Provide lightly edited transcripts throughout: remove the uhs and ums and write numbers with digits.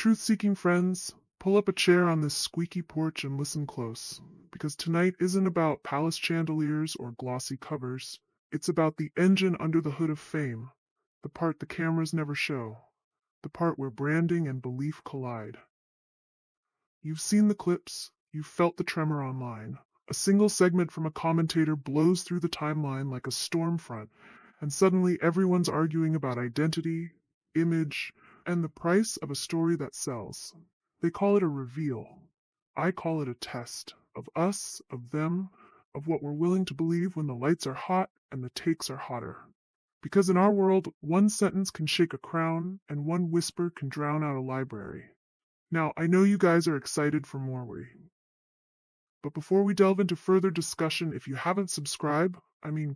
truth-seeking friends, pull up a chair on this squeaky porch and listen close, because tonight isn't about palace chandeliers or glossy covers. It's about the engine under the hood of fame, the part the cameras never show, the part where branding and belief collide. You've seen the clips, you've felt the tremor online. A single segment from a commentator blows through the timeline like a storm front, and suddenly everyone's arguing about identity, image, and the price of a story that sells. They call it a reveal. I call it a test of us, of them, of what we're willing to believe when the lights are hot and the takes are hotter. Because in our world, one sentence can shake a crown, and one whisper can drown out a library. Now, I know you guys are excited for more. But before we delve into further discussion, if you haven't subscribed,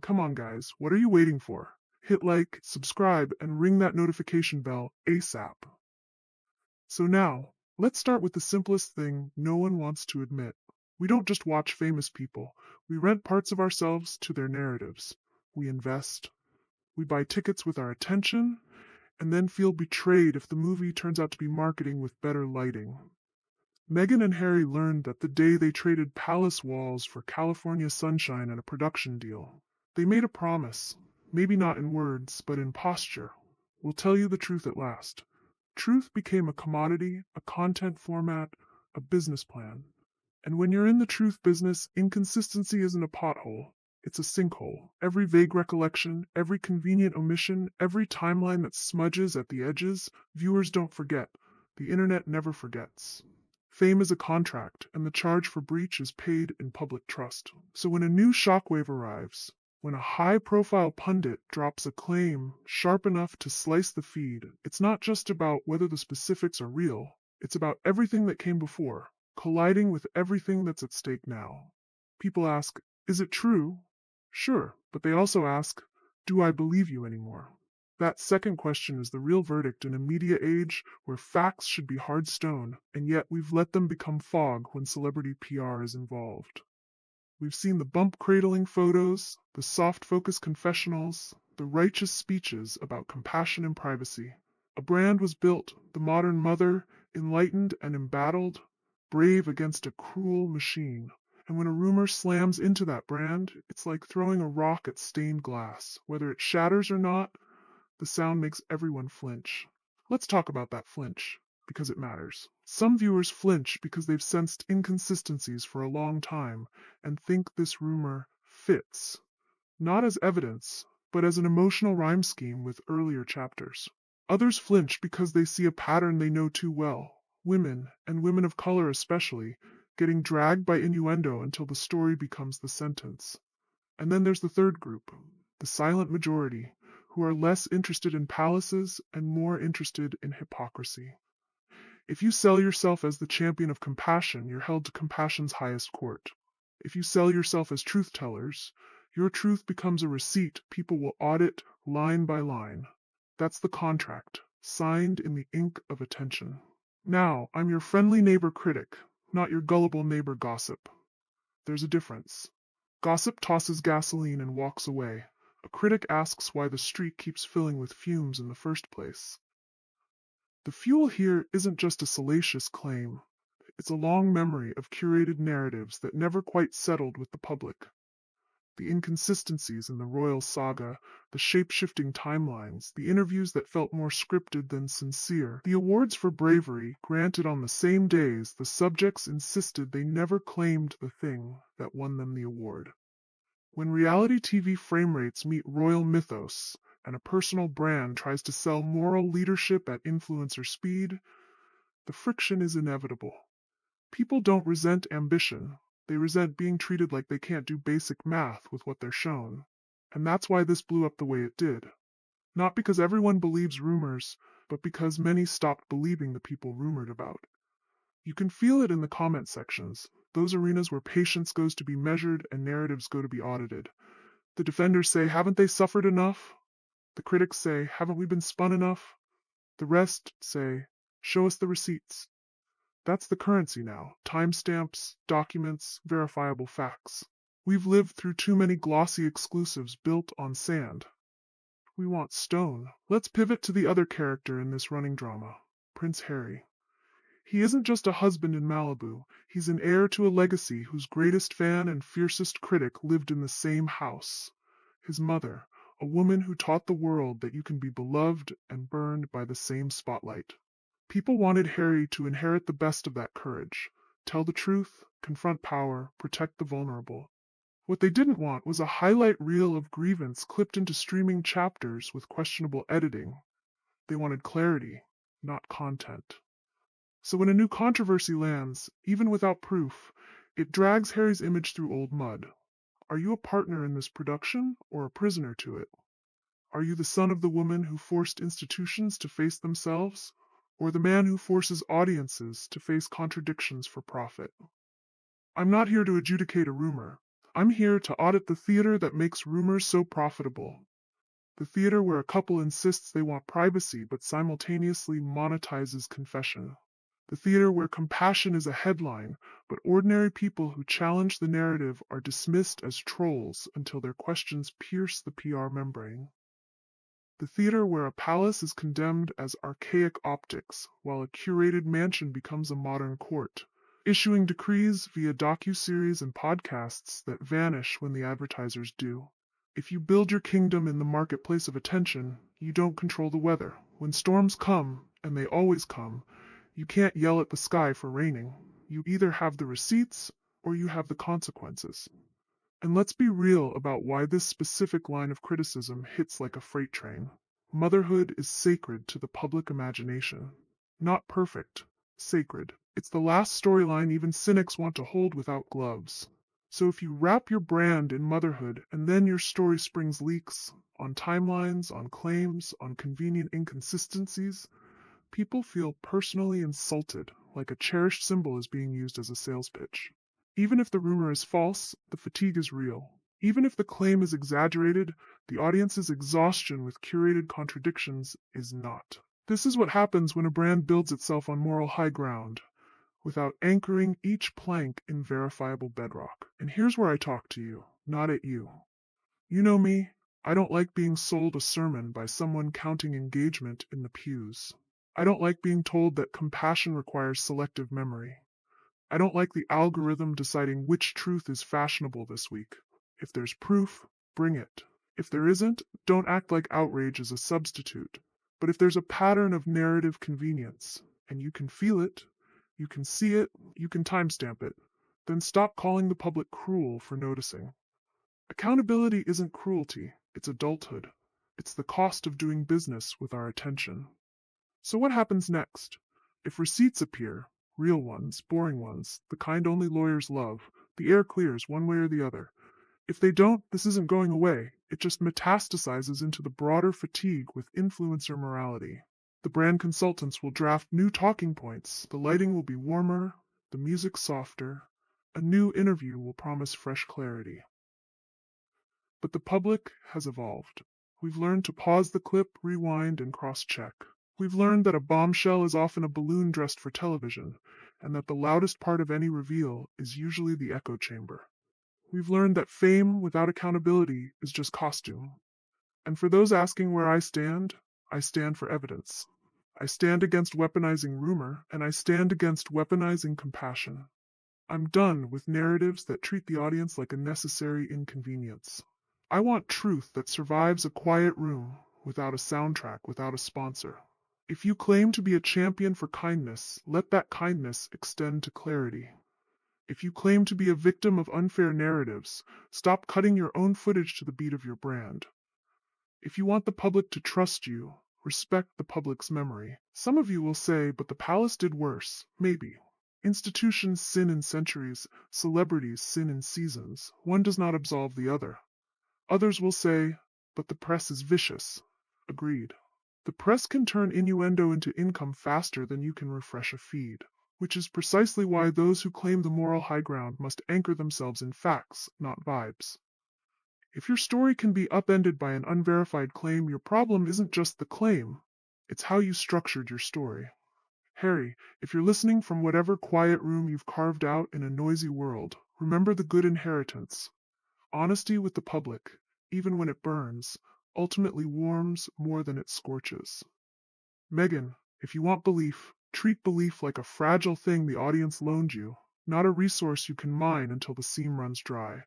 come on guys, what are you waiting for? Hit like, subscribe, and ring that notification bell ASAP. So now, let's start with the simplest thing no one wants to admit. We don't just watch famous people. We rent parts of ourselves to their narratives. We invest. We buy tickets with our attention, and then feel betrayed if the movie turns out to be marketing with better lighting. Meghan and Harry learned that the day they traded palace walls for California sunshine and a production deal. They made a promise, maybe not in words, but in posture. We'll tell you the truth at last. Truth became a commodity, a content format, a business plan. And when you're in the truth business, inconsistency isn't a pothole. It's a sinkhole. Every vague recollection, every convenient omission, every timeline that smudges at the edges, viewers don't forget. The internet never forgets. Fame is a contract, and the charge for breach is paid in public trust. So when a new shockwave arrives, when a high-profile pundit drops a claim sharp enough to slice the feed, it's not just about whether the specifics are real. It's about everything that came before, colliding with everything that's at stake now. People ask, is it true? Sure, but they also ask, do I believe you anymore? That second question is the real verdict in a media age where facts should be hard stone, and yet we've let them become fog when celebrity PR is involved. We've seen the bump-cradling photos, the soft-focus confessionals, the righteous speeches about compassion and privacy. A brand was built, the modern mother, enlightened and embattled, brave against a cruel machine. And when a rumor slams into that brand, it's like throwing a rock at stained glass. Whether it shatters or not, the sound makes everyone flinch. Let's talk about that flinch, because it matters. Some viewers flinch because they've sensed inconsistencies for a long time and think this rumor fits, not as evidence, but as an emotional rhyme scheme with earlier chapters. Others flinch because they see a pattern they know too well. Women, and women of color especially, getting dragged by innuendo until the story becomes the sentence. And then there's the third group, the silent majority, who are less interested in palaces and more interested in hypocrisy. If you sell yourself as the champion of compassion, you're held to compassion's highest court. If you sell yourself as truth-tellers, your truth becomes a receipt people will audit line by line. That's the contract, signed in the ink of attention. Now, I'm your friendly neighbor critic, not your gullible neighbor gossip. There's a difference. Gossip tosses gasoline and walks away. A critic asks why the street keeps filling with fumes in the first place. The fuel here isn't just a salacious claim. It's a long memory of curated narratives that never quite settled with the public. The inconsistencies in the royal saga, the shape-shifting timelines, the interviews that felt more scripted than sincere, the awards for bravery granted on the same days the subjects insisted they never claimed the thing that won them the award. When reality TV frame rates meet royal mythos, and a personal brand tries to sell moral leadership at influencer speed, the friction is inevitable. People don't resent ambition. They resent being treated like they can't do basic math with what they're shown. And that's why this blew up the way it did. Not because everyone believes rumors, but because many stopped believing the people rumored about. You can feel it in the comment sections, those arenas where patience goes to be measured and narratives go to be audited. The defenders say, haven't they suffered enough? The critics say, haven't we been spun enough? The rest say, show us the receipts. That's the currency now. Timestamps, documents, verifiable facts. We've lived through too many glossy exclusives built on sand. We want stone. Let's pivot to the other character in this running drama, Prince Harry. He isn't just a husband in Malibu, he's an heir to a legacy whose greatest fan and fiercest critic lived in the same house. His mother, a woman who taught the world that you can be beloved and burned by the same spotlight. People wanted Harry to inherit the best of that courage. Tell the truth, confront power, protect the vulnerable. What they didn't want was a highlight reel of grievance clipped into streaming chapters with questionable editing. They wanted clarity, not content. So when a new controversy lands, even without proof, it drags Harry's image through old mud. Are you a partner in this production or a prisoner to it? Are you the son of the woman who forced institutions to face themselves, or the man who forces audiences to face contradictions for profit? I'm not here to adjudicate a rumor. I'm here to audit the theater that makes rumors so profitable. The theater where a couple insists they want privacy but simultaneously monetizes confession. The theater where compassion is a headline, but ordinary people who challenge the narrative are dismissed as trolls until their questions pierce the PR membrane. The theater where a palace is condemned as archaic optics, while a curated mansion becomes a modern court, issuing decrees via docuseries and podcasts that vanish when the advertisers do. If you build your kingdom in the marketplace of attention, you don't control the weather. When storms come, and they always come, you can't yell at the sky for raining. You either have the receipts or you have the consequences. And let's be real about why this specific line of criticism hits like a freight train. Motherhood is sacred to the public imagination. Not perfect, sacred. It's the last storyline even cynics want to hold without gloves. So if you wrap your brand in motherhood and then your story springs leaks on timelines, on claims, on convenient inconsistencies, people feel personally insulted, like a cherished symbol is being used as a sales pitch. Even if the rumor is false, the fatigue is real. Even if the claim is exaggerated, the audience's exhaustion with curated contradictions is not. This is what happens when a brand builds itself on moral high ground, without anchoring each plank in verifiable bedrock. And here's where I talk to you, not at you. You know me, I don't like being sold a sermon by someone counting engagement in the pews. I don't like being told that compassion requires selective memory. I don't like the algorithm deciding which truth is fashionable this week. If there's proof, bring it. If there isn't, don't act like outrage is a substitute. But if there's a pattern of narrative convenience, and you can feel it, you can see it, you can timestamp it, then stop calling the public cruel for noticing. Accountability isn't cruelty, it's adulthood. It's the cost of doing business with our attention. So what happens next? If receipts appear, real ones, boring ones, the kind only lawyers love, the air clears one way or the other. If they don't, this isn't going away. It just metastasizes into the broader fatigue with influencer morality. The brand consultants will draft new talking points. The lighting will be warmer, the music softer. A new interview will promise fresh clarity. But the public has evolved. We've learned to pause the clip, rewind, and cross-check. We've learned that a bombshell is often a balloon dressed for television, and that the loudest part of any reveal is usually the echo chamber. We've learned that fame without accountability is just costume. And for those asking where I stand for evidence. I stand against weaponizing rumor, and I stand against weaponizing compassion. I'm done with narratives that treat the audience like a necessary inconvenience. I want truth that survives a quiet room, without a soundtrack, without a sponsor. If you claim to be a champion for kindness, let that kindness extend to clarity. If you claim to be a victim of unfair narratives, stop cutting your own footage to the beat of your brand. If you want the public to trust you, respect the public's memory. Some of you will say, but the palace did worse. Maybe. Institutions sin in centuries, celebrities sin in seasons. One does not absolve the other. Others will say, but the press is vicious. Agreed. The press can turn innuendo into income faster than you can refresh a feed, which is precisely why those who claim the moral high ground must anchor themselves in facts, not vibes. If your story can be upended by an unverified claim, your problem isn't just the claim, it's how you structured your story. Harry, if you're listening from whatever quiet room you've carved out in a noisy world, remember the good inheritance. Honesty with the public, even when it burns, ultimately warms more than it scorches. Meghan, if you want belief, Treat belief like a fragile thing the audience loaned you, not a resource you can mine until the seam runs dry.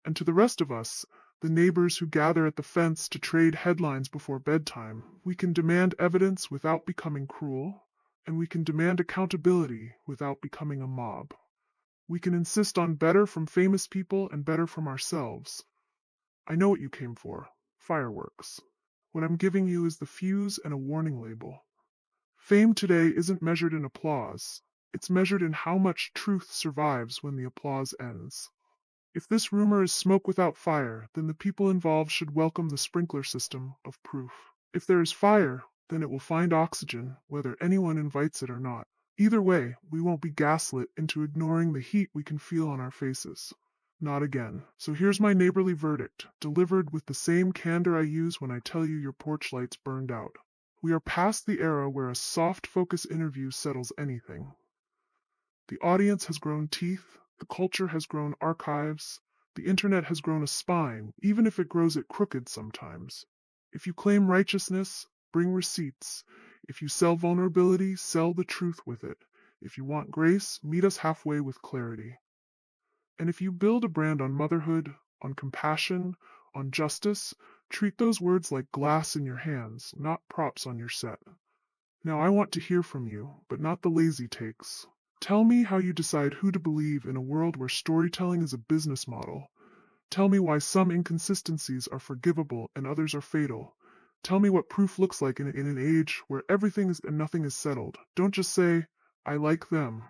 And to the rest of us, the neighbors who gather at the fence to trade headlines before bedtime, we can demand evidence without becoming cruel, and we can demand accountability without becoming a mob. We can insist on better from famous people and better from ourselves. I know what you came for: fireworks. What I'm giving you is the fuse and a warning label. Fame today isn't measured in applause. It's measured in how much truth survives when the applause ends. If this rumor is smoke without fire, then the people involved should welcome the sprinkler system of proof. If there is fire, then it will find oxygen, whether anyone invites it or not. Either way, we won't be gaslit into ignoring the heat we can feel on our faces. Not again. So here's my neighborly verdict, delivered with the same candor I use when I tell you your porch light's burned out. We are past the era where a soft focus interview settles anything. The audience has grown teeth, the culture has grown archives, the internet has grown a spine, even if it grows it crooked sometimes. If you claim righteousness, bring receipts. If you sell vulnerability, sell the truth with it. If you want grace, meet us halfway with clarity. And if you build a brand on motherhood, on compassion, on justice, treat those words like glass in your hands, not props on your set. Now I want to hear from you, but not the lazy takes. Tell me how you decide who to believe in a world where storytelling is a business model. Tell me why some inconsistencies are forgivable and others are fatal. Tell me what proof looks like in an age where everything is and nothing is settled. Don't just say, I like them,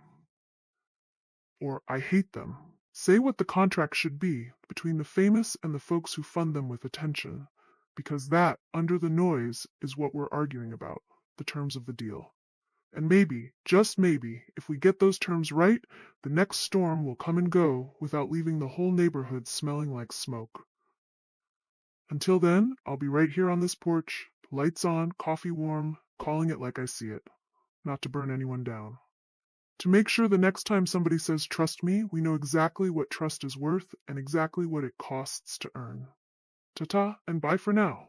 or I hate them. Say what the contract should be between the famous and the folks who fund them with attention. Because that, under the noise, is what we're arguing about, the terms of the deal. And maybe, just maybe, if we get those terms right, the next storm will come and go without leaving the whole neighborhood smelling like smoke. Until then, I'll be right here on this porch, lights on, coffee warm, calling it like I see it, not to burn anyone down. To make sure the next time somebody says trust me, we know exactly what trust is worth and exactly what it costs to earn. Ta-ta and bye for now.